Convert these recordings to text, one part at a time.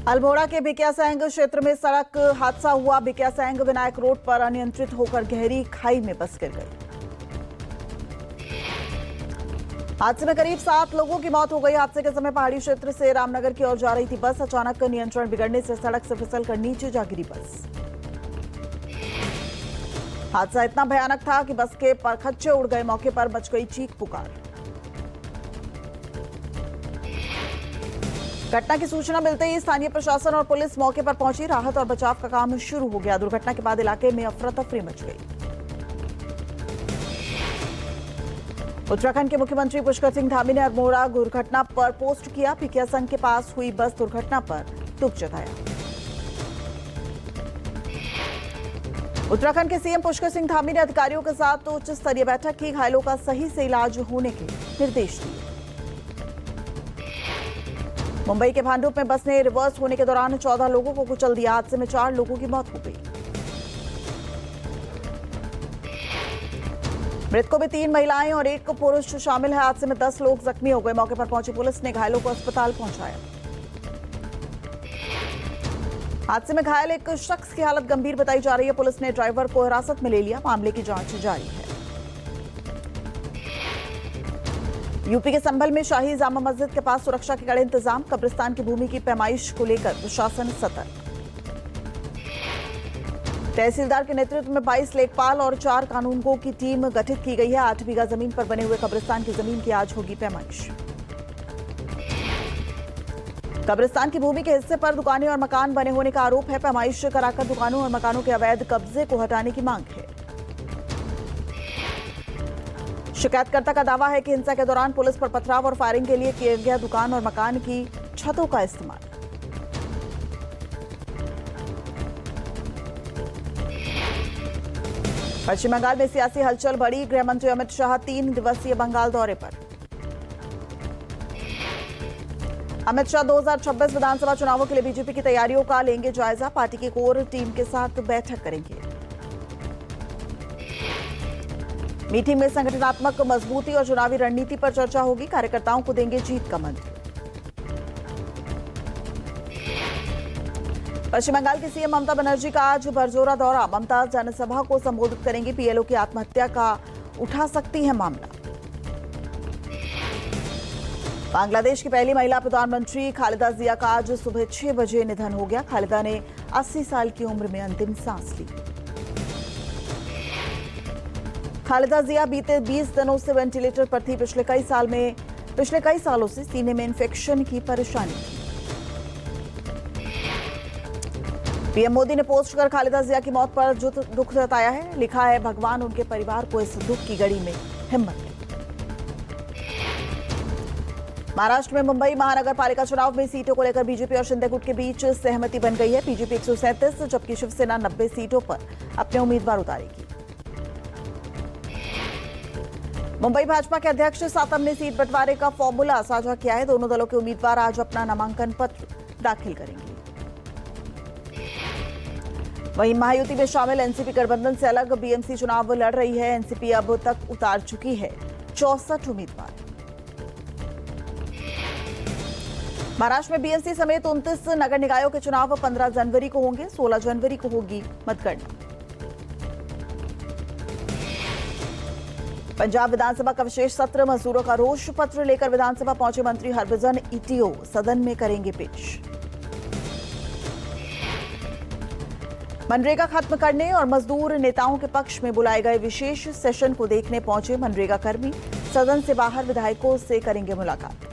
अल्मोड़ा के भिकियासैंग क्षेत्र में सड़क हादसा हुआ। भिकियासैंग विनायक रोड पर अनियंत्रित होकर गहरी खाई में बस गिर गई। हादसे में करीब 7 लोगों की मौत हो गई। हादसे के समय पहाड़ी क्षेत्र से रामनगर की ओर जा रही थी बस। अचानक नियंत्रण बिगड़ने से सड़क से फिसलकर नीचे जा गिरी बस। हादसा इतना भयानक था कि बस के परखच्चे उड़ गए। मौके पर मच गई चीख पुकार। घटना की सूचना मिलते ही स्थानीय प्रशासन और पुलिस मौके पर पहुंची। राहत और बचाव का काम शुरू हो गया। दुर्घटना के बाद इलाके में अफरा तफरी मच गई। उत्तराखंड के मुख्यमंत्री पुष्कर सिंह धामी ने अल्मोड़ा दुर्घटना पर पोस्ट किया। भिकियासैंग के पास हुई बस दुर्घटना पर दुख जताया। उत्तराखंड के सीएम पुष्कर सिंह धामी ने अधिकारियों के साथ उच्च स्तरीय बैठक की। घायलों का सही से इलाज होने के निर्देश दिए। मुंबई के भांडुप में बस ने रिवर्स होने के दौरान 14 लोगों को कुचल दिया। हादसे में 4 लोगों की मौत हो गई। मृतकों में 3 महिलाएं और 1 पुरुष शामिल है। हादसे में 10 लोग जख्मी हो गए। मौके पर पहुंची पुलिस ने घायलों को अस्पताल पहुंचाया। हादसे में घायल एक शख्स की हालत गंभीर बताई जा रही है। पुलिस ने ड्राइवर को हिरासत में ले लिया। मामले की जांच जारी है। यूपी के संभल में शाही जामा मस्जिद के पास सुरक्षा के कड़े इंतजाम। कब्रिस्तान की भूमि की पैमाइश को लेकर प्रशासन सतर्क। तहसीलदार के नेतृत्व में 22 लेखपाल और 4 कानूनगों की टीम गठित की गई है। 8 बीघा जमीन पर बने हुए कब्रिस्तान की जमीन की आज होगी पैमाइश। कब्रिस्तान की भूमि के हिस्से पर दुकानें और मकान बने होने का आरोप है। पैमाइश कराकर दुकानों और मकानों के अवैध कब्जे को हटाने की मांग है। शिकायतकर्ता का दावा है कि हिंसा के दौरान पुलिस पर पथराव और फायरिंग के लिए किया गया दुकान और मकान की छतों का इस्तेमाल। पश्चिम बंगाल में सियासी हलचल बढ़ी। गृह मंत्री अमित शाह 3 दिवसीय बंगाल दौरे पर। अमित शाह 2026 विधानसभा चुनावों के लिए बीजेपी की तैयारियों का लेंगे जायजा। पार्टी की कोर टीम के साथ बैठक करेंगे। मीटिंग में संगठनात्मक मजबूती और चुनावी रणनीति पर चर्चा होगी। कार्यकर्ताओं को देंगे जीत का मंत्र। पश्चिम बंगाल की सीएम ममता बनर्जी का आज बरजोरा दौरा। ममता जनसभा को संबोधित करेंगी। पीएलओ की आत्महत्या का उठा सकती है मामला। बांग्लादेश की पहली महिला प्रधानमंत्री खालिदा जिया का आज सुबह 6 बजे निधन हो गया। खालिदा ने 80 साल की उम्र में अंतिम सांस ली। खालिदा जिया बीते 20 दिनों से वेंटिलेटर पर थी। पिछले कई सालों से सीने में इन्फेक्शन की परेशानी थी। पीएम मोदी ने पोस्ट कर खालिदा जिया की मौत पर दुख जताया है। लिखा है, भगवान उनके परिवार को इस दुख की घड़ी में हिम्मत दे। महाराष्ट्र में मुंबई महानगर पालिका चुनाव में सीटों को लेकर बीजेपी और शिंदे गुट के बीच सहमति बन गई है। बीजेपी 137 जबकि शिवसेना 90 सीटों पर अपने उम्मीदवार उतारेगी। मुंबई भाजपा के अध्यक्ष सातम ने सीट बंटवारे का फॉर्मूला साझा किया है। दोनों दलों के उम्मीदवार आज अपना नामांकन पत्र दाखिल करेंगे। वहीं महायुति में शामिल एनसीपी गठबंधन से अलग बीएमसी चुनाव लड़ रही है। एनसीपी अब तक उतार चुकी है 64 उम्मीदवार। महाराष्ट्र में बीएमसी समेत 29 नगर निकायों के चुनाव 15 जनवरी को होंगे। 16 जनवरी को होगी मतगणना। पंजाब विधानसभा का विशेष सत्र। मजदूरों का रोष पत्र लेकर विधानसभा पहुंचे मंत्री हरभजन ईटीओ सदन में करेंगे पेश। मनरेगा खत्म करने और मजदूर नेताओं के पक्ष में बुलाए गए विशेष सेशन को देखने पहुंचे मनरेगा कर्मी। सदन से बाहर विधायकों से करेंगे मुलाकात।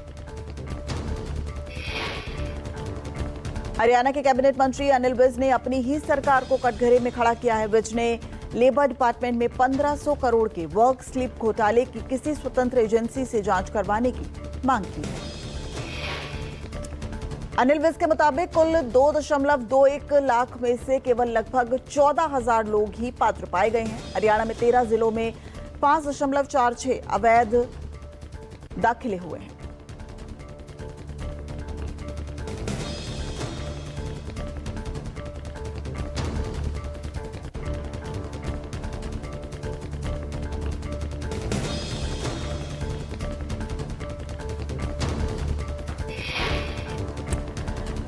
हरियाणा के कैबिनेट मंत्री अनिल विज ने अपनी ही सरकार को कटघरे में खड़ा किया है। विज ने लेबर डिपार्टमेंट में 1500 करोड़ के वर्क स्लिप घोटाले की किसी स्वतंत्र एजेंसी से जांच करवाने की मांग की है। अनिल विज के मुताबिक कुल 2.21 लाख में से केवल लगभग 14,000 लोग ही पात्र पाए गए हैं। हरियाणा में 13 जिलों में 5.46 अवैध दाखिले हुए हैं।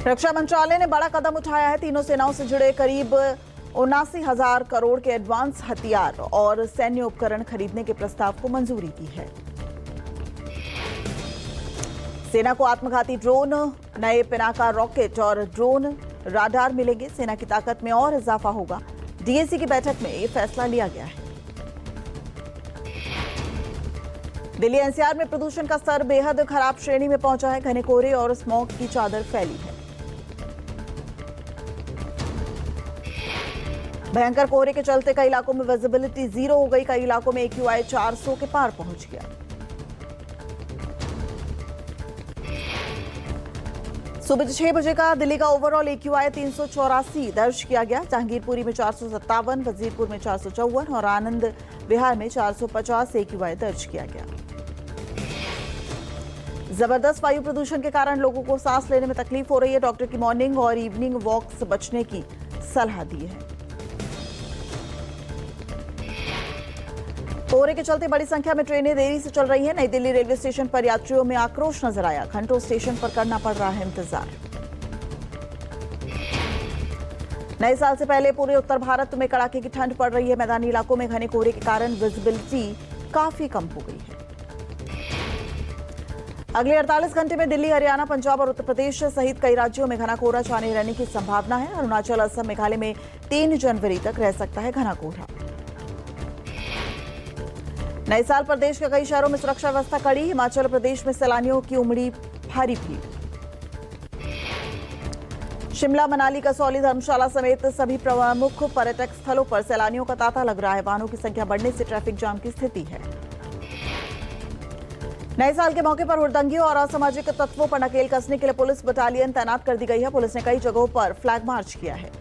रक्षा मंत्रालय ने बड़ा कदम उठाया है। तीनों सेनाओं से जुड़े करीब 79,000 करोड़ के एडवांस हथियार और सैन्य उपकरण खरीदने के प्रस्ताव को मंजूरी दी है। सेना को आत्मघाती ड्रोन, नए पिनाका रॉकेट और ड्रोन राडार मिलेंगे। सेना की ताकत में और इजाफा होगा। डीएसी की बैठक में ये फैसला लिया गया है। दिल्ली एनसीआर में प्रदूषण का स्तर बेहद खराब श्रेणी में पहुंचा है। घने कोहरे और स्मॉग की चादर फैली है। भयंकर कोहरे के चलते कई इलाकों में विजिबिलिटी 0 हो गई। कई इलाकों में AQI 400 के पार पहुंच गया। सुबह 6 बजे का दिल्ली का ओवरऑल AQI 384 दर्ज किया गया। जहांगीरपुरी में 457, वजीरपुर में 454 और आनंद विहार में 450 AQI दर्ज किया गया। जबरदस्त वायु प्रदूषण के कारण लोगों को सांस लेने में तकलीफ हो रही है। डॉक्टर की मॉर्निंग और इवनिंग वॉक से बचने की सलाह दी है। कोहरे के चलते बड़ी संख्या में ट्रेनें देरी से चल रही हैं। नई दिल्ली रेलवे स्टेशन पर यात्रियों में आक्रोश नजर आया। घंटों स्टेशन पर करना पड़ रहा है इंतजार। नए साल से पहले पूरे उत्तर भारत में कड़ाके की ठंड पड़ रही है। मैदानी इलाकों में घने कोहरे के कारण विजिबिलिटी काफी कम हो गई है। अगले 48 घंटे में दिल्ली, हरियाणा, पंजाब और उत्तर प्रदेश सहित कई राज्यों में घना कोहरा छाने रहने की संभावना है। अरुणाचल, असम, मेघालय में 3 जनवरी तक रह सकता है घना कोहरा। नए साल पर देश के कई शहरों में सुरक्षा व्यवस्था कड़ी। हिमाचल प्रदेश में सैलानियों की उमड़ी भारी भीड़। शिमला, मनाली, कसौली, धर्मशाला समेत सभी प्रमुख पर्यटक स्थलों पर सैलानियों का तांता लग रहा है। वाहनों की संख्या बढ़ने से ट्रैफिक जाम की स्थिति है। नए साल के मौके पर हुड़दंगियों और असामाजिक तत्वों पर नकेल कसने के लिए पुलिस बटालियन तैनात कर दी गई है। पुलिस ने कई जगहों पर फ्लैग मार्च किया है।